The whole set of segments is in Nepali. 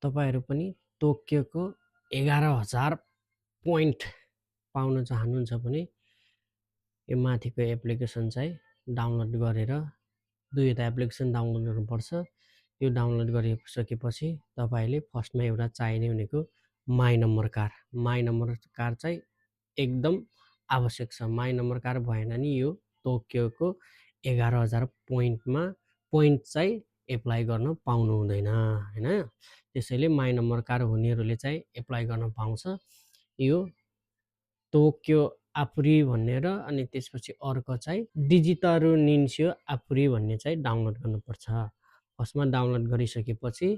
तपाईहरु पनि टोकियोको 11,000 पोइन्ट पाउन चाहनुहुन्छ भने यो माथिको एप्लिकेसन चाहिँ डाउनलोड गरेर दुईवटा एप्लिकेसन डाउनलोड गर्नुपर्छ। यो डाउनलोड गरिसकेपछि तपाईले फर्स्टमा एउटा चाहिने भनेको माई नम्बर कार चाहिँ एकदम आवश्यक छ। माई नम्बर कार भएन नि यो टोकियोको 11,000 पोइन्ट चाहिँ एप्लाई गर्न पाउनु हुँदैन हैन। त्यसैले माई नम्बर कार हुनेहरूले चाहिँ एप्लाई गर्न पाउँछ। यो टोकियो आपुरी भनेर अनि त्यसपछि अर्को चाहिँ डिजिटरु निन्स्यो आपुरी भन्ने चाहिँ डाउनलोड गर्नुपर्छ। फर्स्टमा डाउनलोड गरिसकेपछि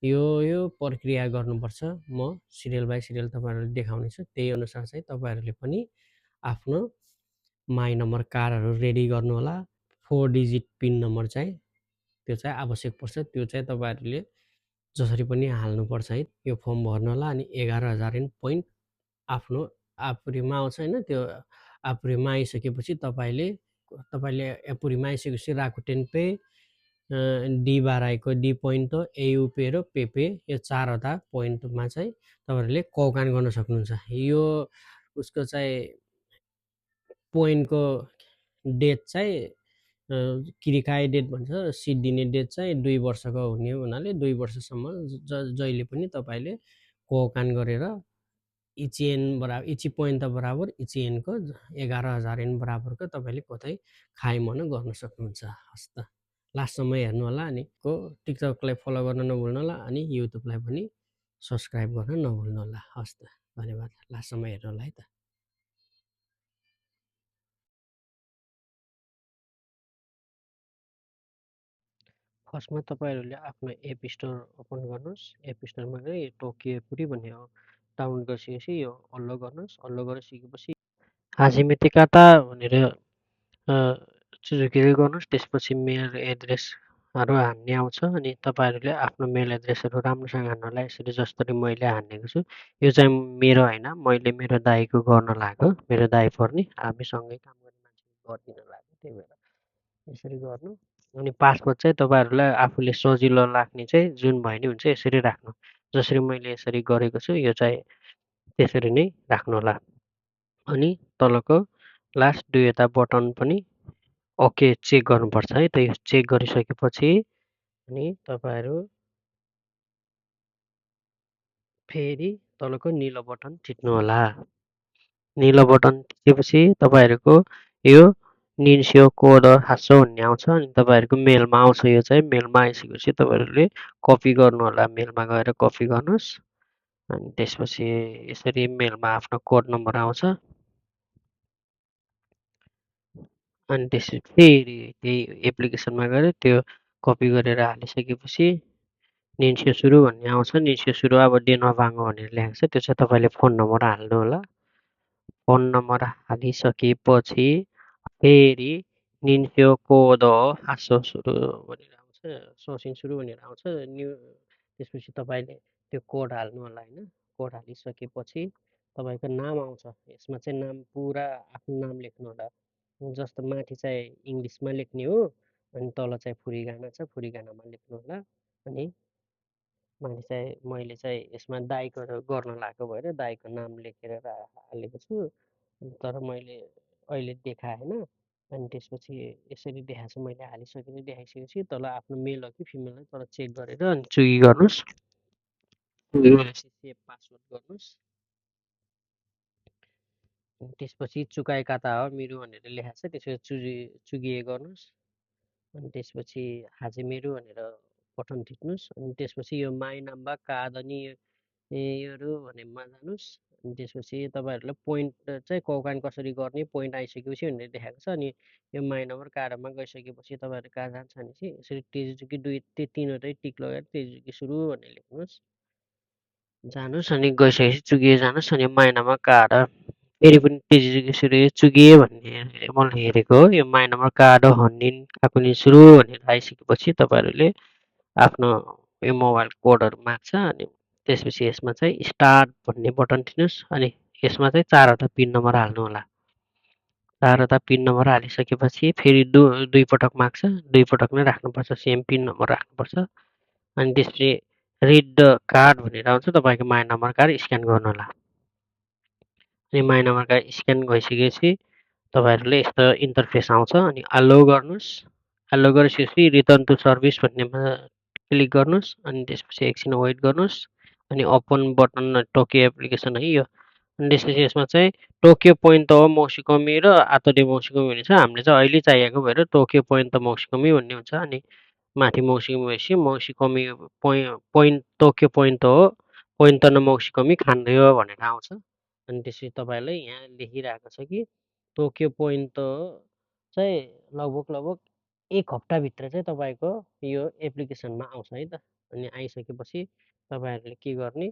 यो प्रक्रिया गर्नुपर्छ। म सिरियल बाइ सिरियल तपाईहरुलाई देखाउने छु। त्यही अनुसार चाहिँ तपाईहरुले पनि आफ्नो माई नम्बर कारहरु रेडी गर्नु होला। 4 डिजिट पिन नम्बर चाहिँ त्यो चाहिँ आवश्यक पर्छ। त्यो चाहिँ तपाईहरुले जसरी पनि हाल्नुपर्छ है। यो फर्म भर्नु होला अनि 11,000 पोइन्ट आफ्नो आपुरीमा आउँछ हैन। त्यो आपुरीमा आइसकेपछि तपाईले आपुरीमा आइसकेपछि राकुटेन पे, डी पोइन्ट, एयुपे र पेपे यो चारवटा पोइन्टमा चाहिँ तपाईहरुले कौकान गर्न सक्नुहुन्छ। यो उसको चाहिँ पोइन्टको डेट चाहिँ किरिकाए डेट भन्छ। सिट दिने डेट चाहिँ 2 वर्षको हुने हुनाले 2 वर्षसम्म जहिले पनि तपाईले कौकान गरेर इची पोइन्ट बराबर इची एनको 11,000 एन बराबरको तपाईले कतै खाइमन गर्न सक्नुहुन्छ। हस् त लास्टसम्म हेर्नु होला अनि टिकटकलाई फलो गर्न नभुल्नु होला अनि युट्युबलाई पनि सब्स्क्राइब गर्न नभुल्नु होला। हस् त धन्यवाद। लास्टसम्म हेर्नु होला है त। फर्स्टमा तपाईहरुले आफ्नो एप स्टोर ओपन गर्नुस्। एप स्टोरमा गई टोकियो आपुरी भन्ने डाउनलोड गरिसकेपछि यो अल्लो गर्नुस्। अल्लो गरिसकेपछि हाजिमे टेकाटा भनेर क्लिक गर्नुस्। त्यसपछि मेल एड्रेसहरु हान्ने आउँछ अनि तपाईहरुले आफ्नो मेल एड्रेसहरु राम्रोसँग हान्नु होला। यसरी जसरी मैले हानेको छु। यो चाहिँ मेरो हैन, मैले मेरो दाइको गर्न लाग्यो। मेरो दाइ पर्ने हामी सँगै काम गर्ने मान्छेले गर्दिन लाग्यो। त्यही भएर यसरी गर्नु। अनि पासवर्ड चाहिँ तपाईहरुलाई आफूले सजिलो लाग्ने चाहिँ जुन भए नि हुन्छ यसरी राख्नु। जसरी मैले यसरी गरेको छु यो चाहिँ त्यसरी नै राख्नु होला। अनि तलको लास्ट दुईवटा बटन पनि ओके चेक गर्नुपर्छ है। त्यो चेक गरिसकेपछि अनि तपाईहरु फेरि तलको नीलो बटन थिच्नु होला। नीलो बटन थिचेपछि तपाईहरुको यो निन्स्यो कोड हासो भन्ने आउँछ अनि तपाईहरुको मेलमा आउँछ। यो चाहिँ मेलमा आइसकेपछि तपाईहरुले कपी गर्नु होला। मेलमा गएर कपी गर्नुस्। अनि त्यसपछि यसरी मेलमा आफ्नो कोड नम्बर आउँछ। अनि त्यसपछि फेरि त्यही एप्लिकेसनमा गएर त्यो कपी गरेर हालिसकेपछि निन्स्यो सुरु भन्ने आउँछ। निन्स्यो सुरु अब डेनवा भाङ्गो भनेर लेखेको छ। त्यो चाहिँ तपाईले फोन नम्बर हाल्नु होला। फोन नम्बर हालिसकेपछि फेरि निन्स्यो कोड हासो सुरु भनेर आउँछ। सोसिङ सुरु भनेर आउँछ। त्यसपछि तपाईले त्यो कोड हाल्नु होला हैन। कोड हालिसकेपछि तपाईको नाम आउँछ। यसमा चाहिँ नाम पुरा आफ्नो नाम लेख्नु होला। जस्तो माथि चाहिँ इङ्ग्लिसमा लेख्ने हो अनि तल चाहिँ फुरिगाना छ। फुरिगानामा लेख्नु होला। अनि माथि चाहिँ मैले चाहिँ यसमा दाइको गर्न लागेको भएर दाइको नाम लेखेर हालेको छु। तर मैले अहिले देखाएन। अनि त्यसपछि यसरी देखाएको छ। मैले देखाइसकेपछि तल आफ्नो मेल हो कि फिमेल हो तल चेक गरेर अनि चुगी गर्नुस्। चुगी गरेपछि सेभ पासवर्ड गर्नुस्। त्यसपछि चुकाइ काता हो मेरो भनेर लेखाएको छ। त्यसपछि चुगिए गर्नुस्। अनि त्यसपछि हाजिमेरु भनेर बटन थिच्नुस्। अनि त्यसपछि यो माई नम्बर कादनी योहरू भन्नेमा जानुस्। अनि त्यसपछि तपाईहरुले पोइन्ट चाहिँ कौकान कसरी गर्ने पोइन्ट आइसकेपछि भनेर देखाएको छ। अनि यो माई नम्बर कार्डमा गइसकेपछि तपाईहरु कहाँ जान्छ भने चाहिँ यसरी तेजिजुकी 2 तीनवटै टिक लगाएर तेजिजुकी सुरु भनेर लेख्नुस्। जानुस् अनि गइसकेपछि चुगिए जानुस्। अनि माई नम्बर कार्ड फेरि पनि तेजिजुकी सुरु चुगिए भन्ने मैले हेरेको हो। यो माई नम्बर कार्ड हन्निन काकुनि सुरु भनेर आइसकेपछि तपाईहरुले आफ्नो यो मोबाइल कोडहरु माग्छ। अनि त्यसपछि यसमा चाहिँ स्टार्ट भन्ने बटन थिच्नुस्। अनि यसमा चाहिँ 4वटा पिन नम्बर हाल्नु होला। 4वटा पिन नम्बर हालिसकेपछि फेरि 2 पटक माग्छ। 2 पटक नै राख्नुपर्छ। सेम पिन नम्बर राख्नुपर्छ। अनि त्यसपछि रिड द कार्ड भनेर आउँछ तपाईँको माई नम्बर कार्ड स्क्यान गर्नुहोला। अनि माई नम्बर कार्ड स्क्यान भइसकेपछि तपाईँहरूले यस्तो इन्टरफेस आउँछ अनि अलो गर्नुहोस्। अलो गरिसकेपछि रिटर्न टु सर्भिस भन्नेमा क्लिक गर्नुहोस् अनि त्यसपछि एकछिन वेट गर्नुहोस् अनि ओपन बटन टोकियो एप्लिकेसन है यो। अनि त्यसपछि यसमा चाहिँ टोकियो पोइन्ट त हो मौसिकमी र आतोडे मौसिकमी भन्ने छ। हामीले चाहिँ अहिले चाहिएको भएर टोकियो पोइन्ट त मौसिकमी भन्ने हुन्छ अनि माथि मौसिकमी भएपछि मौसिकमी पोइन्ट टोकियो पोइन्ट त हो पोइन्ट त न मौसिकमी खान्डयो भनेर आउँछ। अनि त्यसपछि तपाईँलाई यहाँ लेखिरहेको छ कि टोकियो पोइन्ट त चाहिँ लगभग 1 हप्ताभित्र चाहिँ तपाईँको यो एप्लिकेसनमा आउँछ है त। अनि आइसकेपछि तपाईँहरूले के गर्ने